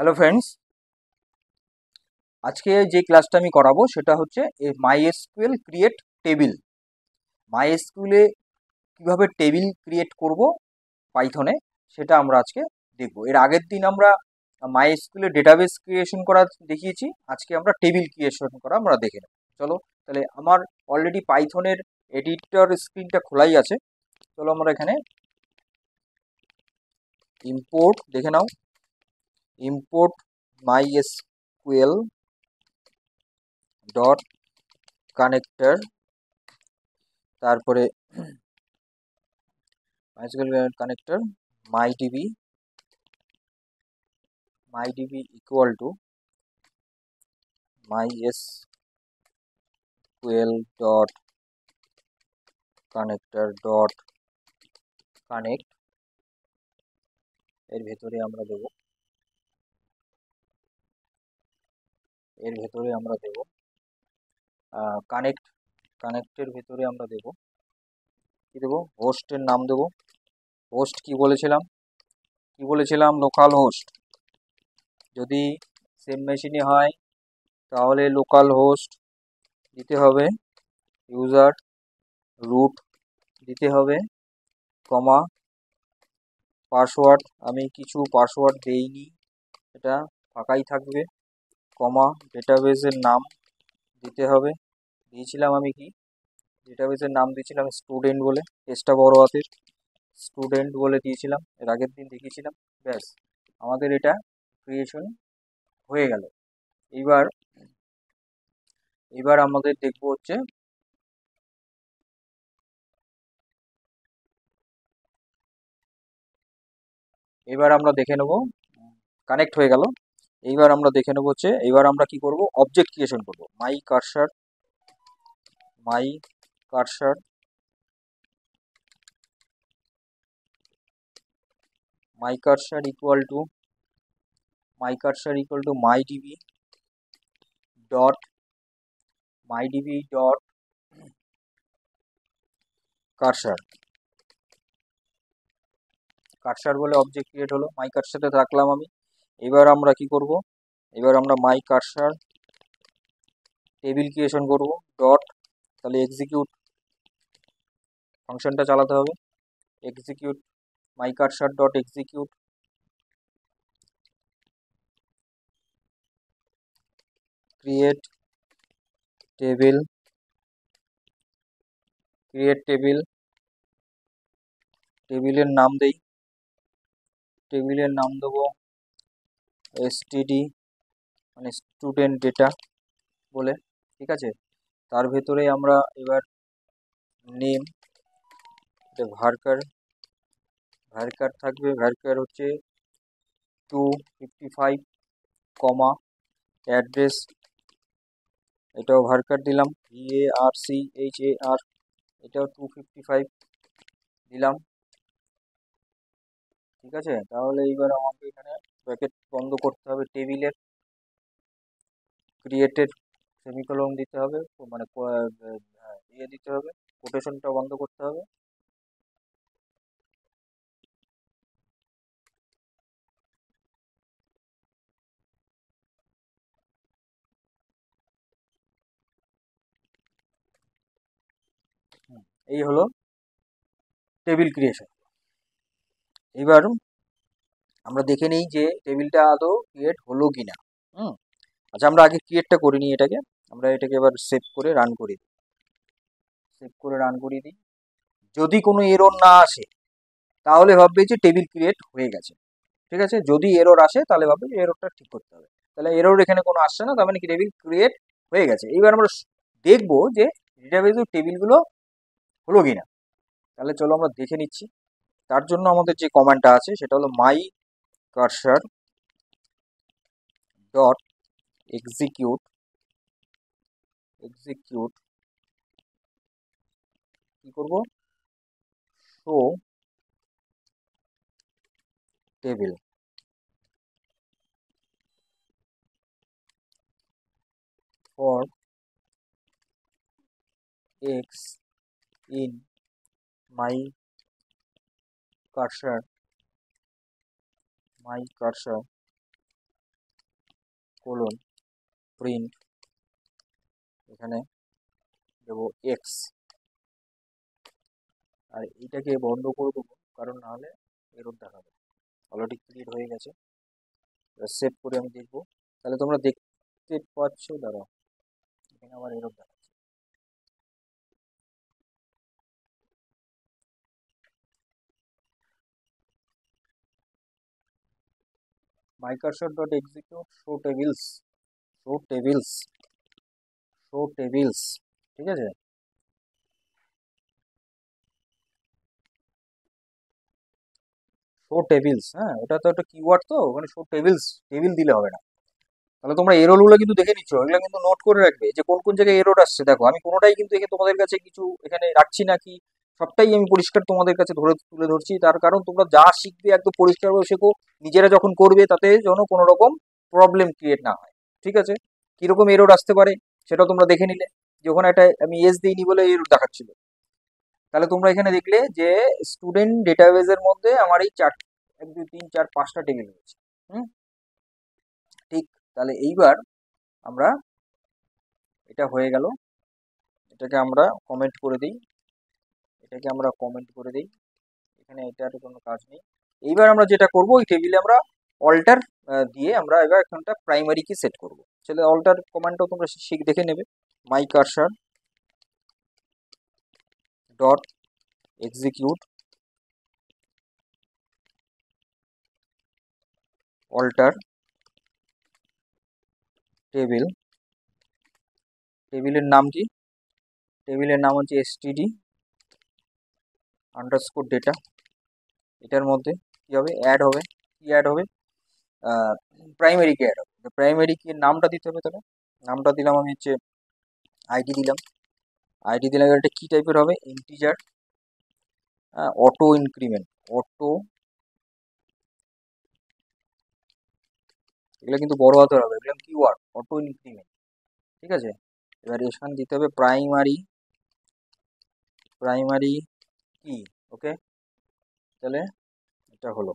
Hello friends, আজকে যে ক্লাসটা আমি করাবো সেটা হচ্ছে মাইএসকিউএল ক্রিয়েট টেবিল। মাইএসকিউএলে কিভাবে টেবিল ক্রিয়েট করব পাইথনে, সেটা আমরা আজকে দেখব। এর আগের দিন আমরা মাইএসকিউএলে ডেটাবেস ক্রিয়েশন করা দেখিয়েছি, আজকে আমরা টেবিল ক্রিয়েশন করা আমরা দেখে নেব। চলো, তাহলে আমার অলরেডি পাইথনের এডিটর স্ক্রিনটা খোলাই আছে। চলো আমরা এখানে ইম্পোর্ট দেখে নাও, ইম্পোর্ট মাইএসকিউএল ডট কানেক্টর, তারপরে MySQL connector mydb equal to mysql dot connector dot connect। এর ভেতরে আমরা দেব কানেক্টের ভেতরে আমরা দেব কি দেব, হোস্টের নাম দেব। হোস্ট কি বলেছিলাম লোকাল হোস্ট। যদি সেম মেশিনে হয় তাহলে লোকাল হোস্ট দিতে হবে, ইউজার রুট দিতে হবে, কমা পাসওয়ার্ড, আমি কিছু পাসওয়ার্ড দেইনি, এটা ফাঁকাই থাকবে, কমা ডেটাবেসের নাম দিতে হবে। দিয়েছিলাম আমি কি, ডেটাবেসের নাম দিয়েছিলাম স্টুডেন্ট বলে, এসটা বড় হাতের, স্টুডেন্ট বলে দিয়েছিলাম, এর আগের দিন দেখিয়েছিলাম। ব্যাস, আমাদের এটা ক্রিয়েশন হয়ে গেল। এইবার আমাদের দেখবো হচ্ছে এবার আমরা দেখে নেব, কানেক্ট হয়ে গেল। এইবার আমরা দেখে নেব হচ্ছে, এইবার আমরা কি করব, অবজেক্ট ক্রিয়েশন করব। My cursor equal to mydb dot cursor বলে অবজেক্ট ক্রিয়েট হলো, মাই কারসারটা রাখলাম আমি। এবার আমরা কি করব, এবার আমরা মাই কারসার টেবিল ক্রিয়েশন করব ডট, তাহলে এক্সিকিউট ফাংশনটা চালাতে হবে, execute my cursor dot execute create table টেবিলের নাম দেই, টেবিলের নাম দেবো std মানে স্টুডেন্ট ডেটা বলে, ঠিক আছে। তার ভেতরে আমরা এবার নেম, ভার্কার থাকবে, ভার্কার হচ্ছে 255, কমা অ্যাড্রেস, এটাও ভার্কার দিলাম, VARCHAR, এটাও 255 দিলাম, ঠিক আছে। তাহলে এইবার আমাকে এখানে ব্র্যাকেট বন্ধ করতে হবে, টেবিলের ক্রিয়েটেড সেমিকোলন দিতে হবে, মানে দিতে হবে, কোটেশনটা বন্ধ করতে হবে। এই হলো টেবিল ক্রিয়েশন। এবার আমরা দেখে নিই যে টেবিলটা আদৌ ক্রিয়েট হলো কি না। আচ্ছা, আমরা আগে ক্রিয়েটটা করে নিই এটাকে, আমরা এটাকে এবার সেভ করে রান করি দিই। যদি কোনো এরর না আসে তাহলে ভাববে যে টেবিল ক্রিয়েট হয়ে গেছে, ঠিক আছে। যদি এরর আসে তাহলে ভাববে যে এররটা ঠিক করতে হবে। তাহলে এরর এখানে কোনো আসছে না, তার মানে কি টেবিল ক্রিয়েট হয়ে গেছে। এইবার আমরা দেখবো যে ডেটাবেসের টেবিলগুলো হলো কিনা। তাহলে চলো আমরা দেখে নিচ্ছি। তার জন্য আমাদের যে কমান্ডটা আছে সেটা হলো মাই কারসার ডট এক্সিকিউট কি করব, show table for x in my cursor colon print, এখানে দেবো এক্স, আর এইটাকে বন্ধ করে দেবো কারণ নাহলে এরর দেখাবে। অলরেডি ক্রিয়েট হয়ে গেছে, সেভ করে আমি দেখবো। তাহলে তোমরা দেখতে পাচ্ছ, দাঁড়াও এখানে আমার এরর দেখাচ্ছে। mycursor.execute show tables, show tables, show tables, ঠিক আছে। শো টেবিলস, হ্যাঁ এটা তো একটা কিওয়ার্ড, তো ওখানে শো টেবিলস, টেবিল দিলে হবে না। তাহলে তোমরা এররগুলো কিন্তু দেখে নিচ্ছ, এগুলো কিন্তু নোট করে রাখবে যে কোন কোন জায়গায় এরর আসছে। দেখো আমি কোনোটাই কিন্তু এখানে তোমাদের কাছে কিছু এখানে রাখছি না, কি সবটাই আমি পরিষ্কার তোমাদের কাছে তুলে ধরছি। তার কারণ তোমরা যা শিখবে একদম পরিষ্কারভাবে শেখো, নিজেরা যখন করবে তাতে যেন কোনো রকম প্রবলেম ক্রিয়েট না হয়, ঠিক আছে। কিরকম এরর আসতে পারে সেটা তোমরা দেখে নিলে, যে ওখানে একটা আমি এস দিইনি বলে এরর দেখাচ্ছিল। তাহলে তোমরা এখানে দেখলে যে স্টুডেন্ট ডেটাবেজের মধ্যে আমার এই 1 2 3 4 5টা টেবিল রয়েছে। হুম, ঠিক। তাহলে এইবার আমরা, এটা হয়ে গেল, এটাকে আমরা কমেন্ট করে দিই, এটাকে আমরা কমেন্ট করে দিই, এখানে এটার কোনো কাজ নেই। এইবার আমরা যেটা করব, ওই টেবিলে আমরা অল্টার দিয়ে আমরা এবার এখানটা প্রাইমারি কি সেট করব। সেটা অল্টার কমান্ডটাও তোমরা দেখে নেবে। mycursor dot execute alter table, টেবিলের নাম কি, টেবিলের নাম হচ্ছে std আন্ডারস্কোর ডেটা। এটার মধ্যে কি হবে, অ্যাড হবে, কি অ্যাড হবে, প্রাইমারি কি অ্যাড হবে। প্রাইমারি কি নামটা দিতে হবে, তাহলে নামটা দিলাম আমি হচ্ছে আইডি দিলাম, আইডি দিলাম। এটা কি টাইপের হবে, ইন্টিজার, অটো ইনক্রিমেন্ট, অটো, এগুলো কিন্তু বড় হাতের হবে, এগুলো কিওয়ার্ড, অটো ইনক্রিমেন্ট, ঠিক আছে। এবার এখানে দিতে হবে প্রাইমারি, প্রাইমারি কি, ওকে। তাহলে এটা হলো,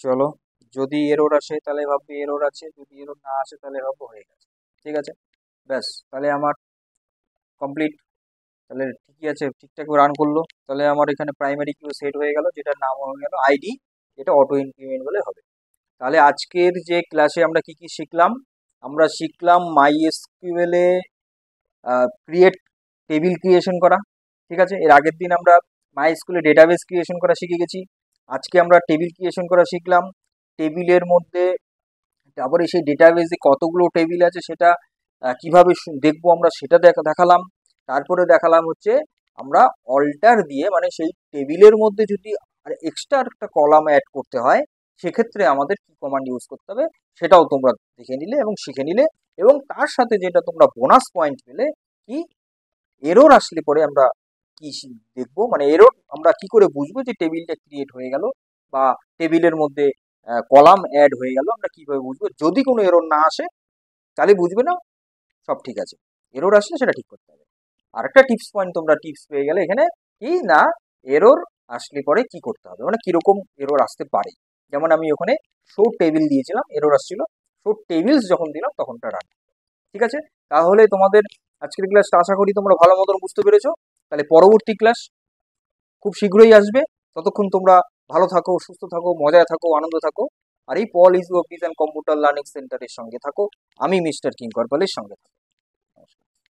চলো যদি এরর আসে তাহলে ভাববে এরর আছে, যদি এরর না আসে তাহলে ভাববো হয়ে গেছে, ঠিক আছে। ব্যাস, তাহলে আমার কমপ্লিট। তাহলে ঠিকই আছে, ঠিকঠাক রান করলো। তাহলে আমার এখানে প্রাইমারি কিউ সেট হয়ে গেল, যেটার নাম হয়ে গেল আইডি, এটা অটো ইনক্রিমেন্ট বলে হবে। তাহলে আজকের যে ক্লাসে আমরা কি কি শিখলাম, আমরা শিখলাম MySQL এ ক্রিয়েট, টেবিল ক্রিয়েশন করা, ঠিক আছে। এর আগের দিন আমরা MySQL এ ডেটাবেস ক্রিয়েশন করা শিখে গেছি। আজকে আমরা টেবিল ক্রিয়েশন করা শিখলাম। টেবিলের মধ্যে তারপরে সেই ডেটাবেসে কতগুলো টেবিল আছে সেটা কিভাবে দেখবো আমরা, সেটা দেখালাম। তারপরে দেখালাম হচ্ছে আমরা অল্টার দিয়ে, মানে সেই টেবিলের মধ্যে যদি আর এক্সট্রা একটা কলাম অ্যাড করতে হয় সেক্ষেত্রে আমাদের কি কমান্ড ইউজ করতে হবে সেটাও তোমরা দেখে নিলে এবং শিখে নিলে। এবং তার সাথে যেটা তোমরা বোনাস পয়েন্ট পেলে, কি এরর আসলে পরে আমরা কি দেখবো, মানে এরর আমরা কি করে বুঝবো যে টেবিলটা ক্রিয়েট হয়ে গেল বা টেবিলের মধ্যে কলাম অ্যাড হয়ে গেল, আমরা কিভাবে বুঝবো। যদি কোনো এরর না আসে তাহলে বুঝবে না সব ঠিক আছে, এরর আসলে সেটা ঠিক করতে হবে। আর একটা টিপস পয়েন্ট তোমরা টিপস পেয়ে গেলে এখানে, কি না এরর আসলে পরে কি করতে হবে, মানে কিরকম এরর আসতে পারে। যেমন আমি ওখানে শো টেবিল দিয়েছিলাম, এরর আসছিল, শো টেবিলস যখন দিলাম তখনটা রান, ঠিক আছে। তাহলে তোমাদের আজকের ক্লাসটা আশা করি তোমরা ভালো মতন বুঝতে পেরেছো। তাহলে পরবর্তী ক্লাস খুব শীঘ্রই আসবে। ততক্ষণ তোমরা ভালো থাকো, সুস্থ থাকো, মজায় থাকো, আনন্দ থাকো। আর এই Pal is office and computer learning সেন্টারের সঙ্গে থাকো। আমি মিস্টার কিঙ্কর পালের সঙ্গে থাকো।